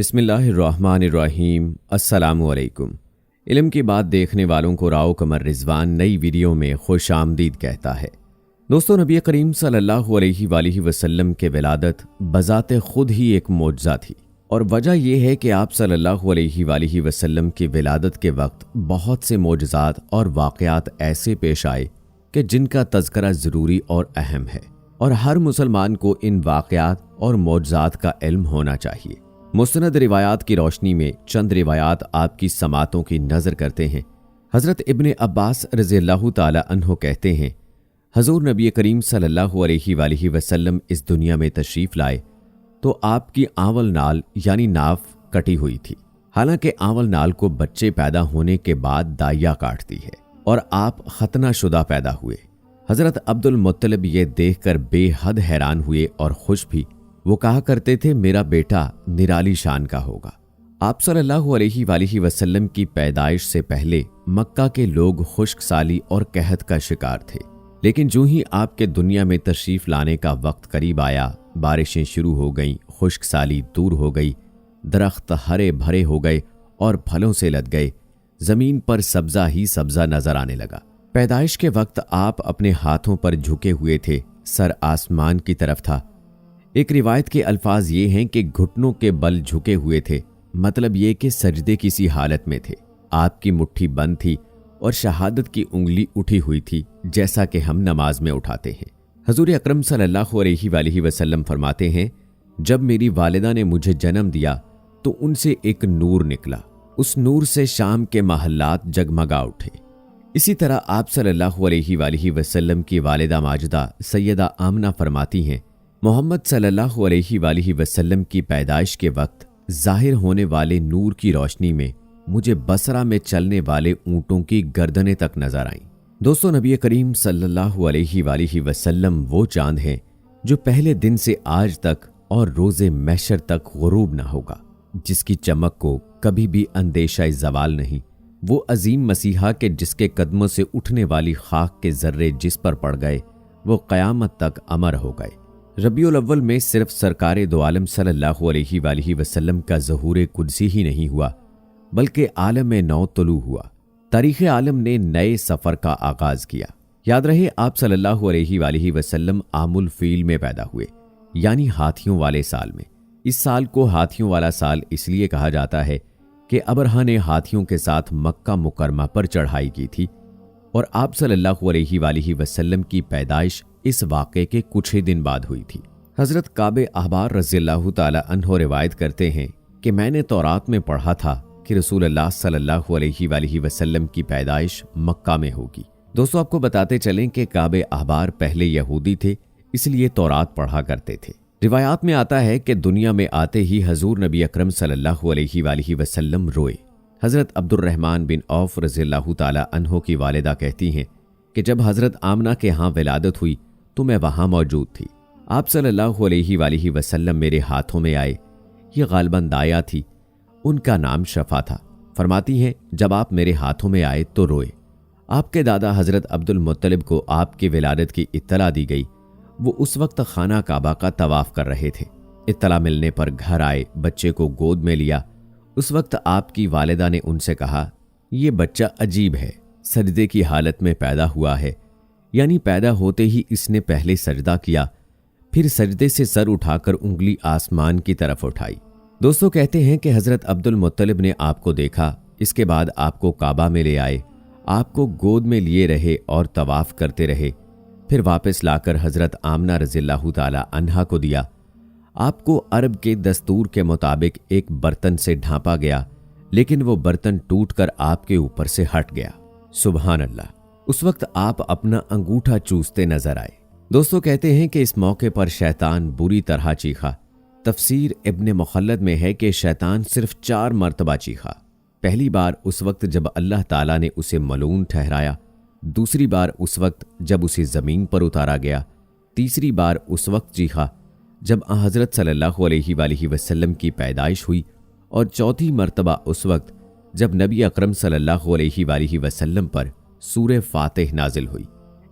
بسم اللہ الرحمن الرحیم۔ السلام علیکم۔ علم کی بات دیکھنے والوں کو راؤ قمر رضوان نئی ویڈیو میں خوش آمدید کہتا ہے۔ دوستو، نبی کریم صلی اللہ علیہ وآلہ وسلم کے ولادت بذات خود ہی ایک معجزہ تھی، اور وجہ یہ ہے کہ آپ صلی اللہ علیہ وآلہ وسلم کی ولادت کے وقت بہت سے معجزات اور واقعات ایسے پیش آئے کہ جن کا تذکرہ ضروری اور اہم ہے، اور ہر مسلمان کو ان واقعات اور معجزات کا علم ہونا چاہیے۔ مستند روایات کی روشنی میں چند روایات آپ کی سماعتوں کی نظر کرتے ہیں۔ حضرت ابن عباس رضی اللہ تعالی عنہ کہتے ہیں، حضور نبی کریم صلی اللہ علیہ وآلہ وسلم اس دنیا میں تشریف لائے تو آپ کی آنول نال یعنی ناف کٹی ہوئی تھی، حالانکہ آنول نال کو بچے پیدا ہونے کے بعد دائیا کاٹتی ہے، اور آپ ختنہ شدہ پیدا ہوئے۔ حضرت عبد المطلب یہ دیکھ کر بے حد حیران ہوئے اور خوش بھی۔ وہ کہا کرتے تھے، میرا بیٹا نرالی شان کا ہوگا۔ آپ صلی اللہ علیہ وآلہ وسلم کی پیدائش سے پہلے مکہ کے لوگ خشک سالی اور قحط کا شکار تھے، لیکن جو ہی آپ کے دنیا میں تشریف لانے کا وقت قریب آیا، بارشیں شروع ہو گئیں، خشک سالی دور ہو گئی، درخت ہرے بھرے ہو گئے اور پھلوں سے لد گئے، زمین پر سبزہ ہی سبزہ نظر آنے لگا۔ پیدائش کے وقت آپ اپنے ہاتھوں پر جھکے ہوئے تھے، سر آسمان کی طرف تھا۔ ایک روایت کے الفاظ یہ ہیں کہ گھٹنوں کے بل جھکے ہوئے تھے، مطلب یہ کہ سجدے کی سی حالت میں تھے۔ آپ کی مٹھی بند تھی اور شہادت کی انگلی اٹھی ہوئی تھی، جیسا کہ ہم نماز میں اٹھاتے ہیں۔ حضور اکرم صلی اللہ علیہ وآلہ وسلم فرماتے ہیں، جب میری والدہ نے مجھے جنم دیا تو ان سے ایک نور نکلا، اس نور سے شام کے محلات جگمگا اٹھے۔ اسی طرح آپ صلی اللہ علیہ وآلہ وسلم کی والدہ ماجدہ سیدہ آمنہ فرماتی ہیں، محمد صلی اللہ علیہ وآلہ وسلم کی پیدائش کے وقت ظاہر ہونے والے نور کی روشنی میں مجھے بصرہ میں چلنے والے اونٹوں کی گردنیں تک نظر آئیں۔ دوستو، نبی کریم صلی اللہ علیہ وآلہ وسلم وہ چاند ہیں جو پہلے دن سے آج تک اور روز محشر تک غروب نہ ہوگا، جس کی چمک کو کبھی بھی اندیشہ زوال نہیں۔ وہ عظیم مسیحا کہ جس کے قدموں سے اٹھنے والی خاک کے ذرے جس پر پڑ گئے وہ قیامت تک امر ہو گئے۔ ربیع الاول میں صرف سرکار دو عالم صلی اللہ علیہ وآلہ وسلم کا ظہور قدسی ہی نہیں ہوا، بلکہ عالم نو طلوع ہوا۔ تاریخ عالم نے نئے سفر کا آغاز کیا۔ یاد رہے، آپ صلی اللہ علیہ وآلہ وسلم عام الفیل میں پیدا ہوئے، یعنی ہاتھیوں والے سال میں۔ اس سال کو ہاتھیوں والا سال اس لیے کہا جاتا ہے کہ ابرہہ نے ہاتھیوں کے ساتھ مکہ مکرمہ پر چڑھائی کی تھی، اور آپ صلی اللہ علیہ وآلہ وسلم کی پیدائش اس واقعے کے کچھ ہی دن بعد ہوئی تھی۔ حضرت کعب احبار رضی اللہ تعالی عنہ روایت کرتے ہیں کہ میں نے تورات میں پڑھا تھا کہ رسول اللہ صلی اللہ علیہ وآلہ وسلم کی پیدائش مکہ میں ہوگی۔ دوستو، آپ کو بتاتے چلیں کہ کعب احبار پہلے یہودی تھے، اس لیے تورات پڑھا کرتے تھے۔ روایات میں آتا ہے کہ دنیا میں آتے ہی حضور نبی اکرم صلی اللہ علیہ وآلہ وسلم روئے۔ حضرت عبد الرحمن بن عوف رضی اللہ تعالی عنہ کی والدہ کہتی ہیں کہ جب حضرت آمنہ کے ہاں ولادت ہوئی تو میں وہاں موجود تھی۔ آپ صلی اللہ علیہ وآلہ وسلم میرے ہاتھوں میں آئے۔ یہ غالباً دایا تھی، ان کا نام شفا تھا۔ فرماتی ہیں، جب آپ میرے ہاتھوں میں آئے تو روئے۔ آپ کے دادا حضرت عبد المطلب کو آپ کی ولادت کی اطلاع دی گئی۔ وہ اس وقت خانہ کعبہ کا طواف کر رہے تھے۔ اطلاع ملنے پر گھر آئے، بچے کو گود میں لیا۔ اس وقت آپ کی والدہ نے ان سے کہا، یہ بچہ عجیب ہے، سجدے کی حالت میں پیدا ہوا ہے، یعنی پیدا ہوتے ہی اس نے پہلے سجدہ کیا، پھر سجدے سے سر اٹھا کر انگلی آسمان کی طرف اٹھائی۔ دوستو، کہتے ہیں کہ حضرت عبد المطلب نے آپ کو دیکھا، اس کے بعد آپ کو کعبہ میں لے آئے، آپ کو گود میں لیے رہے اور طواف کرتے رہے، پھر واپس لا کر حضرت آمنہ رضی اللہ تعالی عنہا کو دیا۔ آپ کو عرب کے دستور کے مطابق ایک برتن سے ڈھانپا گیا، لیکن وہ برتن ٹوٹ کر آپ کے اوپر سے ہٹ گیا۔ سبحان اللہ! اس وقت آپ اپنا انگوٹھا چوستے نظر آئے۔ دوستو، کہتے ہیں کہ اس موقع پر شیطان بری طرح چیخا۔ تفسیر ابن مخلد میں ہے کہ شیطان صرف 4 مرتبہ چیخا۔ پہلی بار اس وقت جب اللہ تعالیٰ نے اسے ملعون ٹھہرایا، دوسری بار اس وقت جب اسے زمین پر اتارا گیا، تیسری بار اس وقت چیخا جب حضرت صلی اللہ علیہ وآلہ وسلم کی پیدائش ہوئی، اور چوتھی مرتبہ اس وقت جب نبی اکرم صلی اللہ علیہ وآلہ وسلم پر سورہ فاتح نازل ہوئی۔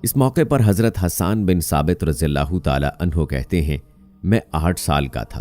اس موقع پر حضرت حسان بن ثابت رضی اللہ تعالی عنہ کہتے ہیں، میں 8 سال کا تھا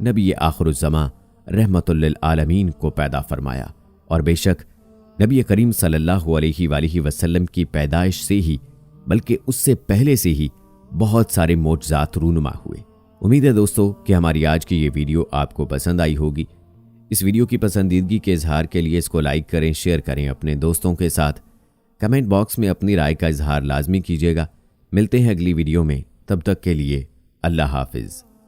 نبی آخرالزماں رحمت للعالمین کو پیدا فرمایا، اور بے شک نبی کریم صلی اللہ علیہ وآلہ وسلم کی پیدائش سے ہی بلکہ اس سے پہلے سے ہی بہت سارے معجزات رونما ہوئے۔ امید ہے دوستو کہ ہماری آج کی یہ ویڈیو آپ کو پسند آئی ہوگی۔ اس ویڈیو کی پسندیدگی کے اظہار کے لیے اس کو لائک کریں، شیئر کریں اپنے دوستوں کے ساتھ، کمنٹ باکس میں اپنی رائے کا اظہار لازمی کیجیے گا۔ ملتے ہیں اگلی ویڈیو میں، تب تک کے لیے اللہ حافظ۔